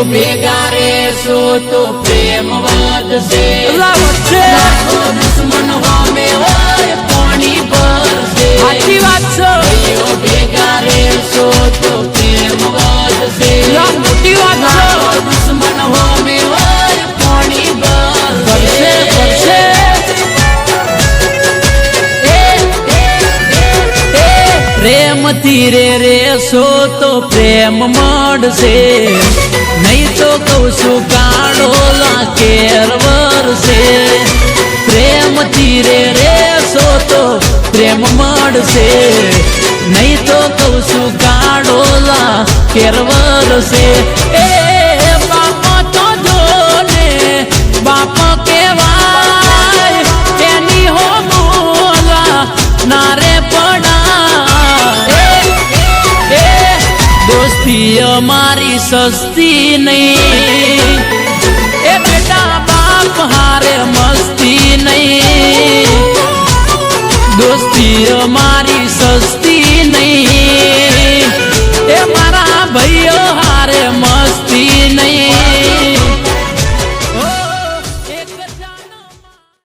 ભેગા રેસો તો પ્રેમ વધશે દુશ્મન હોમે હોય પાણી ભરશે સાચી વાત છે ભેગા રેસો તો પ્રેમ વધશે મોટી વાત છે દુશ્મન હોમે હોય પાણી ભરશે પ્રેમથી રેસો તો પ્રેમ મળશે નહીં તો કહું છું કાળોલા કેર વરસે પ્રેમથી રેસો તો પ્રેમ મળશે નહીં તો કહું છું કાળોલા કેર વરસે એ બાપા તો જો ને બાપા કેવાય એની હો બોલા નારે દોસ્તી અમારી સસ્તી નહીં એ બેટા બાપ હારે મસ્તી નહીં દોસ્તી અમારી